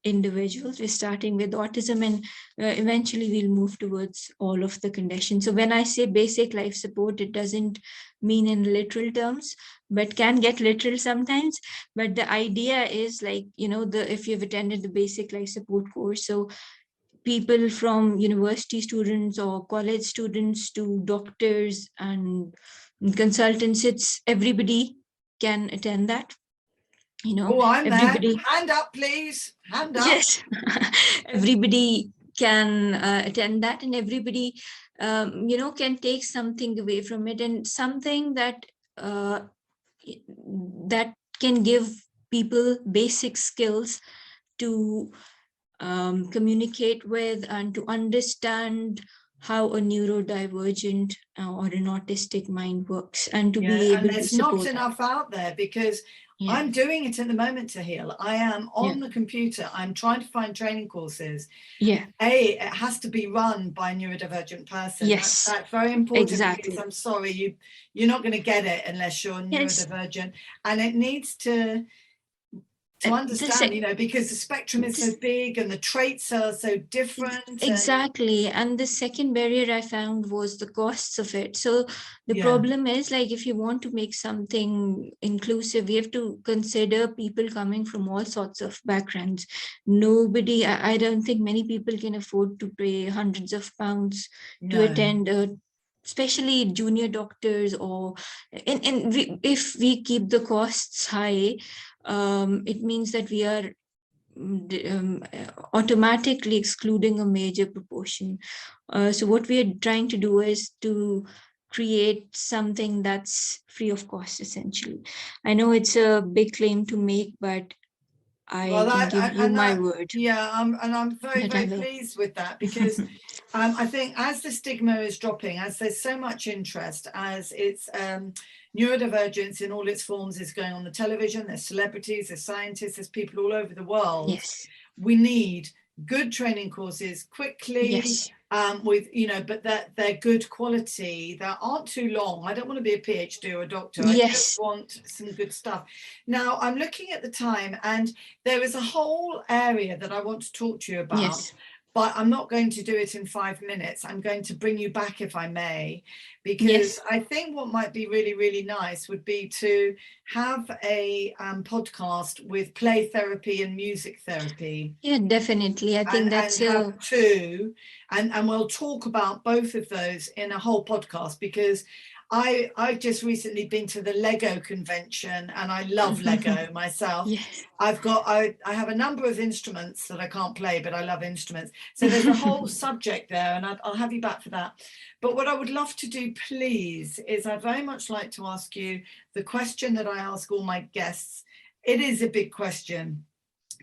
Speaker 2: individuals. We're starting with autism, and eventually we'll move towards all of the conditions. So when I say basic life support, it doesn't mean in literal terms, but can get literal sometimes. But the idea is like, if you've attended the basic life support course, so people from university students or college students to doctors and consultants, it's everybody can attend that.
Speaker 3: I'm everybody there. Hand up, please. Hand up.
Speaker 2: Yes. Everybody can attend that, and everybody can take something away from it, and something that that can give people basic skills to communicate with and to understand how a neurodivergent or an autistic mind works, and to be able to support.
Speaker 3: There's not enough out there, because I'm doing it at the moment, Taheel. I am on the computer. I'm trying to find training courses. It has to be run by a neurodivergent person. That's very important.
Speaker 2: Exactly.
Speaker 3: Because I'm sorry, you're not going to get it unless you're neurodivergent. And it needs to understand, because the spectrum is so big and the traits are so different.
Speaker 2: Exactly. And the second barrier I found was the costs of it. So the problem is, like, if you want to make something inclusive, we have to consider people coming from all sorts of backgrounds. Nobody, I don't think many people can afford to pay hundreds of pounds to attend especially junior doctors, or if we keep the costs high, it means that we are automatically excluding a major proportion. So what we are trying to do is to create something that's free of cost, essentially. I know it's a big claim to make, but I can give you my word.
Speaker 3: I'm very, very pleased with that, because I think as the stigma is dropping, as there's so much interest, as it's neurodivergence in all its forms is going on the television, there's celebrities, there's scientists, there's people all over the world. We need good training courses quickly.
Speaker 2: Yes.
Speaker 3: With, you know, but they're good quality, that aren't too long. I don't want to be a PhD or a doctor. I just want some good stuff. Now I'm looking at the time, and there is a whole area that I want to talk to you about.
Speaker 2: Yes.
Speaker 3: But I'm not going to do it in 5 minutes. I'm going to bring you back, if I may, because I think what might be really, really nice would be to have a podcast with play therapy and music therapy.
Speaker 2: Yeah, definitely. I think that's
Speaker 3: have two, and we'll talk about both of those in a whole podcast, because I've just recently been to the Lego convention, and I love Lego myself.
Speaker 2: Yes.
Speaker 3: I have a number of instruments that I can't play, but I love instruments. So there's a whole subject there, and I'll have you back for that. But what I would love to do, please, is I'd very much like to ask you the question that I ask all my guests. It is a big question,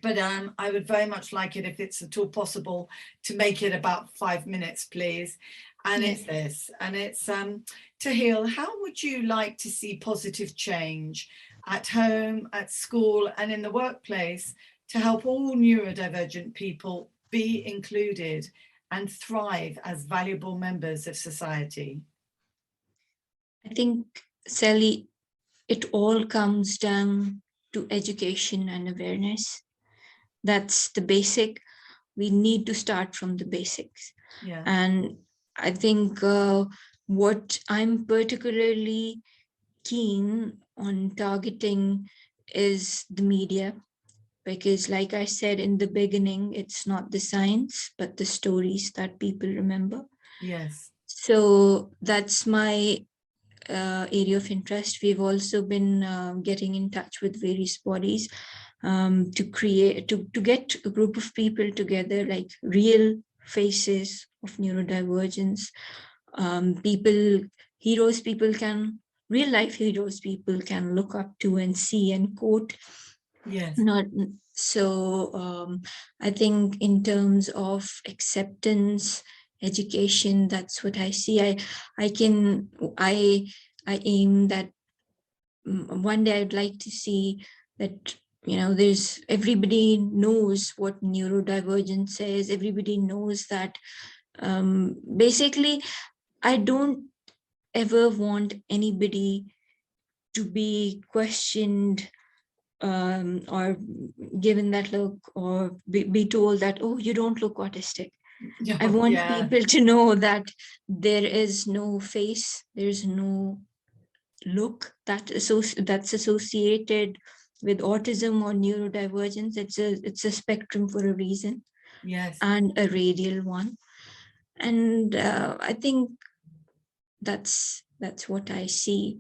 Speaker 3: but I would very much like it, if it's at all possible, to make it about 5 minutes, please. And it's this, and it's Taheel, how would you like to see positive change at home, at school, and in the workplace to help all neurodivergent people be included and thrive as valuable members of society?
Speaker 2: I think, Sally, it all comes down to education and awareness. That's the basic. We need to start from the basics.
Speaker 3: Yeah.
Speaker 2: And I think what I'm particularly keen on targeting is the media, because like I said in the beginning, it's not the science, but the stories that people remember.
Speaker 3: Yes.
Speaker 2: So that's my area of interest. We've also been getting in touch with various bodies to get a group of people together, like real faces of neurodivergence, real life heroes people can look up to and see and quote.
Speaker 3: Yes.
Speaker 2: I think in terms of acceptance, education, that's what I see. I aim that one day I'd like to see that, you know, everybody knows what neurodivergence is. Everybody knows that. Basically, I don't ever want anybody to be questioned or given that look, or be told that, oh, you don't look autistic. I want people to know that there is no face, there's no look that's associated with autism or neurodivergence. It's a spectrum for a reason.
Speaker 3: Yes.
Speaker 2: And a radial one. And I think that's what I see.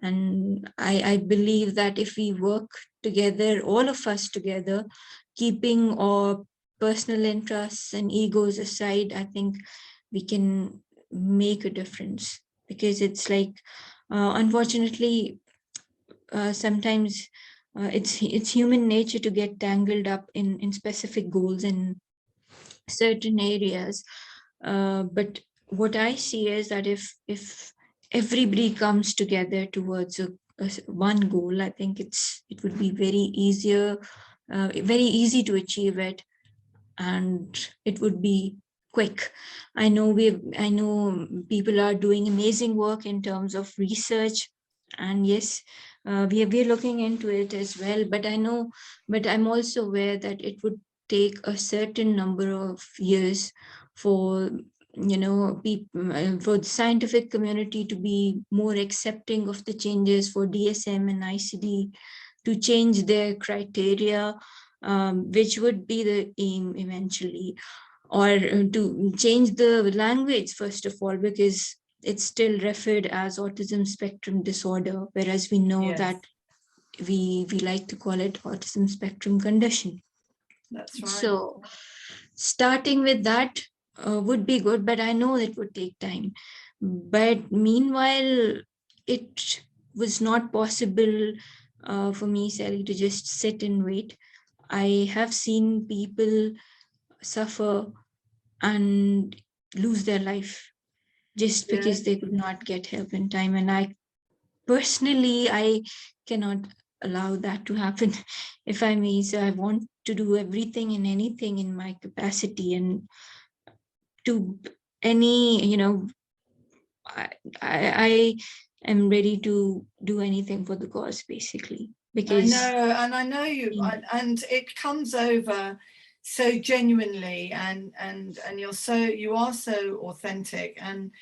Speaker 2: And I believe that if we work together, all of us together, keeping our personal interests and egos aside, I think we can make a difference. Because it's like, unfortunately, sometimes it's human nature to get tangled up in specific goals in certain areas. But what I see is that if everybody comes together towards one goal, I think it would be very easy to achieve it, and it would be quick. I know people are doing amazing work in terms of research, and yes, we're looking into it as well. But I'm also aware that it would take a certain number of years for for the scientific community to be more accepting of the changes, for DSM and ICD to change their criteria, which would be the aim eventually, or to change the language first of all, because it's still referred as autism spectrum disorder, whereas we know that we like to call it autism spectrum condition.
Speaker 3: That's right.
Speaker 2: So starting with that would be good, but I know it would take time. But meanwhile, it was not possible for me, Sally, to just sit and wait. I have seen people suffer and lose their life just because they could not get help in time. And I personally, I cannot allow that to happen, if I may. So I want to do everything and anything in my capacity, and to any, I am ready to do anything for the cause, basically, because
Speaker 3: I know you, and it comes over so genuinely, and you are so authentic, and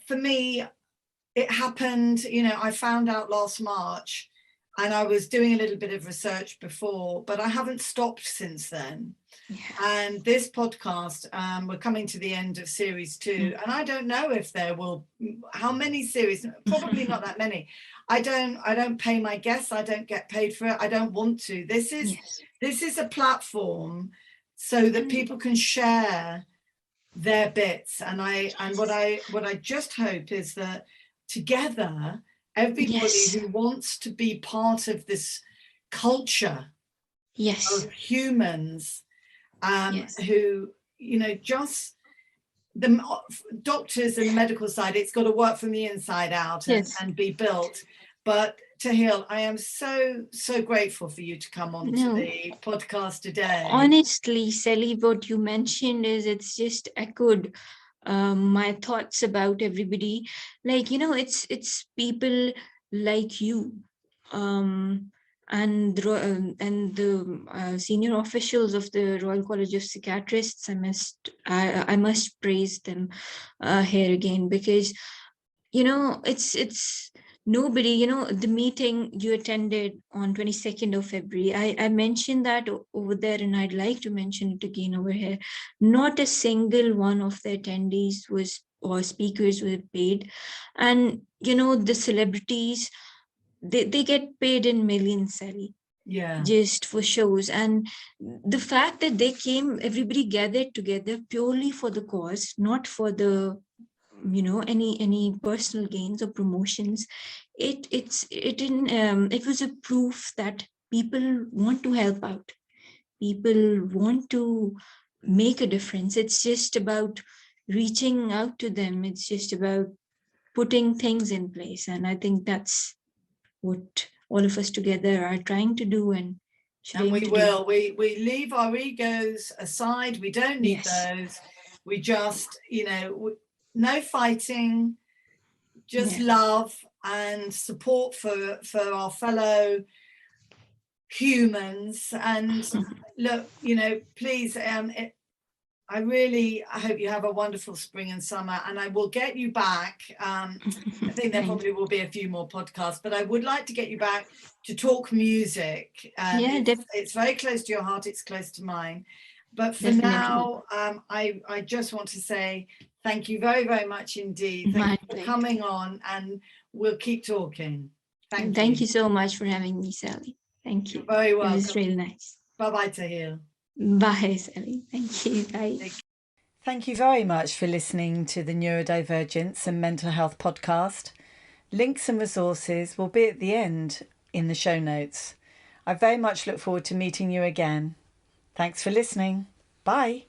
Speaker 3: for me, it happened, I found out last March, and I was doing a little bit of research before, but I haven't stopped since then. And this podcast, we're coming to the end of series 2, and I don't know if there will, how many series, probably not that many. I don't pay my guests. I don't get paid for it. I don't want to. This is a platform so that people can share their bits. And what I just hope is that together, everybody who wants to be part of this culture of humans, who, just the doctors and the medical side, it's got to work from the inside out and be built. But Taheel, I am so grateful for you to come on to the podcast today.
Speaker 2: Honestly, Sally, what you mentioned it's just echoed my thoughts about everybody. Like, it's people like you, and the senior officials of the Royal College of Psychiatrists. I must praise them here again, because it's nobody, the meeting you attended on 22nd of February, I mentioned that over there, and I'd like to mention it again over here. Not a single one of the attendees or speakers were paid. And the celebrities, they get paid in millions, Sally, just for shows. And the fact that they came, everybody gathered together purely for the cause, not for the any personal gains or promotions. It was a proof that people want to help out, people want to make a difference. It's just about reaching out to them. It's just about putting things in place, and I think that's what all of us together are trying to do. And
Speaker 3: we will. We leave our egos aside. We don't need those. We just, no fighting, just love and support for our fellow humans. And look, please, I hope you have a wonderful spring and summer, and I will get you back. I think there probably will be a few more podcasts, but I would like to get you back to talk music. It's very close to your heart. It's close to mine. But for now, I just want to say thank you very, very much indeed. Thank you for coming on, and we'll keep talking.
Speaker 2: Thank you so much for having me, Sally. Thank you.
Speaker 3: You're very welcome.
Speaker 2: It was really nice.
Speaker 3: Bye-bye, Taheel.
Speaker 2: Bye, Sally. Thank you. Bye.
Speaker 1: Thank you very much for listening to the Neurodivergence and Mental Health podcast. Links and resources will be at the end in the show notes. I very much look forward to meeting you again. Thanks for listening. Bye.